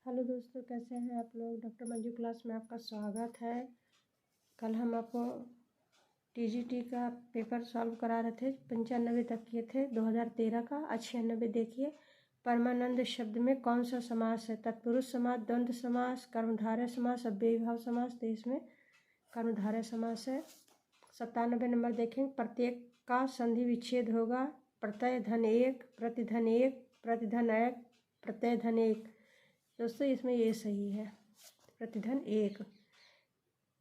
Hello दोस्तों, कैसे हैं आप लोग। डॉक्टर मंजू क्लास में आपका स्वागत है। कल हम आपको टीजीटी का पेपर सॉल्व करा रहे थे। 95 तक किए थे 2013 का। 96 देखिए। परमानंद शब्द में कौन सा समास है। तत्पुरुष समास, द्वंद्व समास, कर्मधारय समास, अव्ययीभाव समास। तो इसमें कर्मधारय समास है। 97 नंबर देखेंगे। प्रत्येक का संधि विच्छेद होगा। प्रत्यय धन एक, प्रतिधन एक, प्रतिधन एक, प्रत्यय धन एक। दोस्तों इसमें ये सही है, प्रतिधन एक।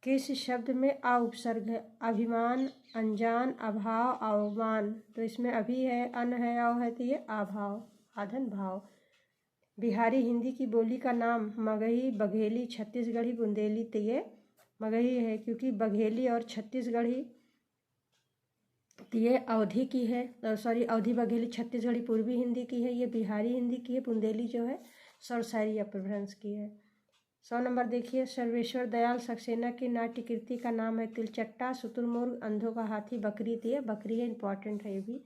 किस शब्द में आ उपसर्ग है। अभिमान, अनजान, अभाव, अवमान। तो इसमें अभी है, अन है, अव है, तो ये अभाव, आधन भाव। बिहारी हिंदी की बोली का नाम मगही, बघेली, छत्तीसगढ़ी, बुंदेली। तो ये मगही है, क्योंकि बघेली और छत्तीसगढ़ी तो ये अवधि की है। अवधि बघेली छत्तीसगढ़ी पूर्वी हिंदी की है। ये बिहारी हिंदी की है। बुंदेली जो है सौरसारी अपभ्रंश की है। 100 नंबर देखिए। सर्वेश्वर दयाल सक्सेना की नाट्य कृति का नाम है तिलचट्टा, शुतुरमुर्ग, अंधों का हाथी, बकरी। दिए बकरी है, इंपॉर्टेंट है ये भी।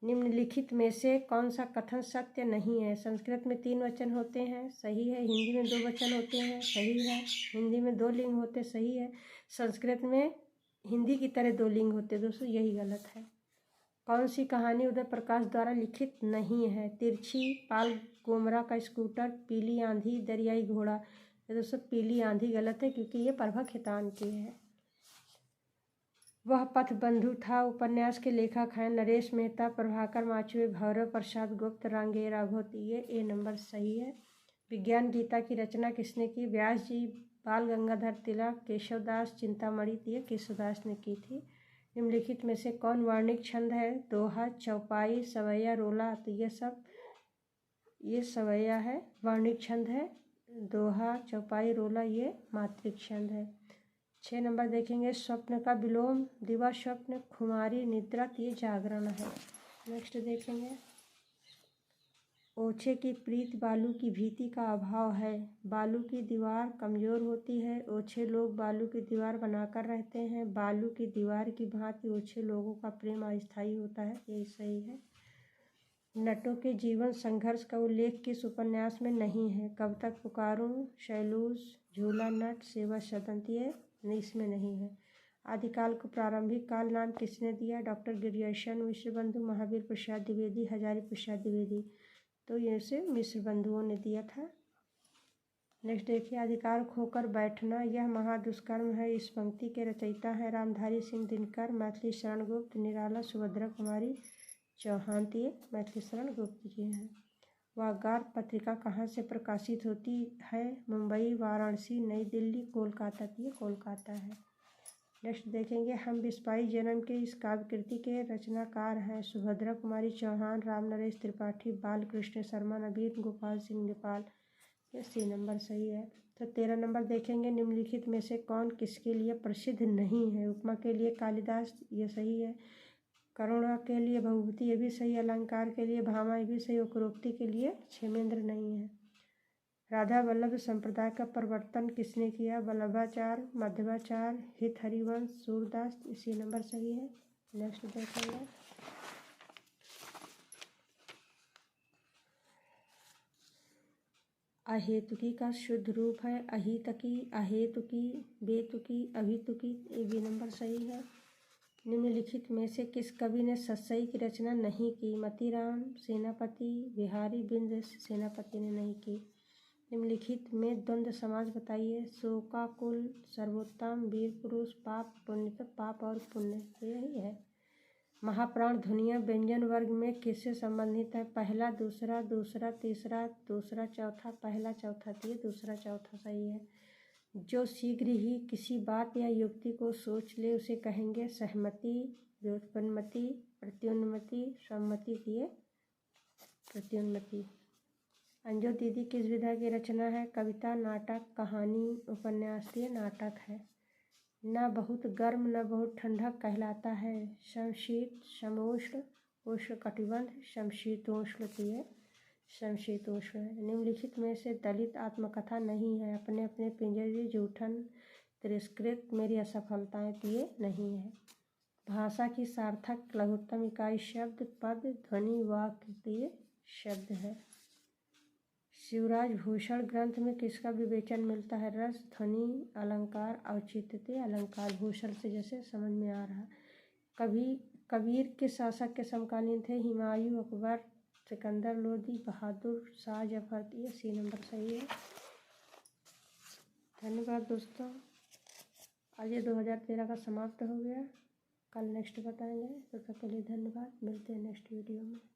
निम्नलिखित में से कौन सा कथन सत्य नहीं है। संस्कृत में 3 वचन होते हैं, सही है। हिंदी में 2 वचन होते हैं, सही है। हिंदी में 2 लिंग होते, सही है। संस्कृत में हिंदी की तरह 2 लिंग होते, दोस्तों यही गलत है। कौन सी कहानी उदय प्रकाश द्वारा लिखित नहीं है। तिरछी, पाल गोमरा का स्कूटर, पीली आंधी, दरियाई घोड़ा। तो दोस्तों पीली आंधी गलत है, क्योंकि ये प्रभा खेतान की है। वह पथ बंधु था उपन्यास के लेखक हैं नरेश मेहता, प्रभाकर माचुए, भैरव प्रसाद गुप्त, रांगे राघव। ये ए नंबर सही है। विज्ञान गीता की रचना किसने की। व्यास जी, बाल गंगाधर तिलक, केशवदास चिंतामणि। ये केशवदास ने की थी। निम्नलिखित में से कौन वर्णिक छंद है। दोहा, चौपाई, सवैया, रोला। तो ये सवैया है, वर्णिक छंद है। दोहा, चौपाई, रोला ये मात्रिक छंद है। 6 नंबर देखेंगे। स्वप्न का विलोम, दिवा स्वप्न, खुमारी, निद्रा। ये जागरण है। नेक्स्ट देखेंगे। ओछे की प्रीत, बालू की भीति का अभाव है। बालू की दीवार कमज़ोर होती है, ओछे लोग बालू की दीवार बनाकर रहते हैं। बालू की दीवार की भांति ओछे लोगों का प्रेम अस्थायी होता है। यही सही है। नटों के जीवन संघर्ष का उल्लेख किस उपन्यास में नहीं है। कब तक पुकारूं, शैलूष, झूला नट, सेवा सदन। ये इसमें नहीं है। आदिकाल को प्रारंभिक काल नाम किसने दिया। डॉक्टर गिरियर्सन, मिश्र बंधु, महावीर प्रसाद द्विवेदी, हजारी प्रसाद द्विवेदी। तो ये से मिश्र बंधुओं ने दिया था। नेक्स्ट देखिए। अधिकार खोकर बैठना, यह महादुष्कर्म है। इस पंक्ति के रचयिता है रामधारी सिंह दिनकर, मैथिली शरण गुप्त, निराला, सुभद्रा कुमारी चौहान। ये मैथिली शरण गुप्त जी हैं। वागर्त पत्रिका कहाँ से प्रकाशित होती है। मुंबई, वाराणसी, नई दिल्ली, कोलकाता। ये कोलकाता है। नेक्स्ट देखेंगे। हम बिस्पाई जन्म के इस काव्य कृति के रचनाकार हैं। सुभद्रा कुमारी चौहान, राम नरेश त्रिपाठी, बालकृष्ण शर्मा, नवीन गोपाल सिंह नेपाल। ये सी नंबर सही है। तो 13 नंबर देखेंगे। निम्नलिखित में से कौन किसके लिए प्रसिद्ध नहीं है। उपमा के लिए कालिदास, ये सही है। करुणा के लिए भभूति, ये भी सही। अलंकार के लिए भामा, ये भी सही। उपरोक्ति के लिए क्षेमेंद्र नहीं है। राधा वल्लभ संप्रदाय का प्रवर्तन किसने किया। वल्लभाचार्य, मध्वाचार्य, हित हरिवंश, सूरदास। इसी नंबर सही है। नेक्स्ट देखेंगे। अहेतुकी का शुद्ध रूप है अहितकी, अहेतुकी, बेतुकी, अभितुकी। ये भी नंबर सही है। निम्नलिखित में से किस कवि ने सतसई की रचना नहीं की। मतीराम सेनापति, बिहारी बिंद सेनापति ने नहीं की। निम्नलिखित में द्वंद्व समास बताइए। शोकाकुल, सर्वोत्तम, वीर पुरुष, पाप पुण्य। तो पाप और पुण्य यही है। महाप्राण ध्वनियाँ व्यंजन वर्ग में किससे संबंधित है। पहला, दूसरा, दूसरा, तीसरा, दूसरा, चौथा, पहला, चौथा। तो ये दूसरा, चौथा सही है। जो शीघ्र ही किसी बात या युक्ति को सोच ले उसे कहेंगे सहमति, व्युत्पन्नमति, प्रत्युन्नति, सम्मति। दिए प्रत्युन्नति। अंजू दीदी किस विधा की रचना है। कविता, नाटक, कहानी, उपन्यास। ये नाटक है। न बहुत गर्म न बहुत ठंडा कहलाता है। समशीत, समोष्ण, उष्णकटिबंध, समशीतोष्ण। ये समशीतोष्ण है। निम्नलिखित में से दलित आत्मकथा नहीं है। अपने अपने पिंजरे, जूठन, तिरस्कृत, मेरी असफलताएं। ये नहीं है। भाषा की सार्थक लघुत्तम इकाई शब्द, पद, ध्वनि, वाक्य। ये शब्द है। शिवराज भूषण ग्रंथ में किसका विवेचन मिलता है? रस, ध्वनि, अलंकार, औचित्य। अलंकार। भूषण से जैसे समझ में आ रहा। कबीर के शासक के समकालीन थे? हुमायूं, अकबर, सिकंदर लोदी, बहादुर शाह जफर। ये सी नंबर सही है। धन्यवाद दोस्तों। आज ये 2013 का समाप्त हो गया। कल नेक्स्ट बताएंगे। तो तब तक के लिए धन्यवाद। मिलते हैं नेक्स्ट वीडियो में।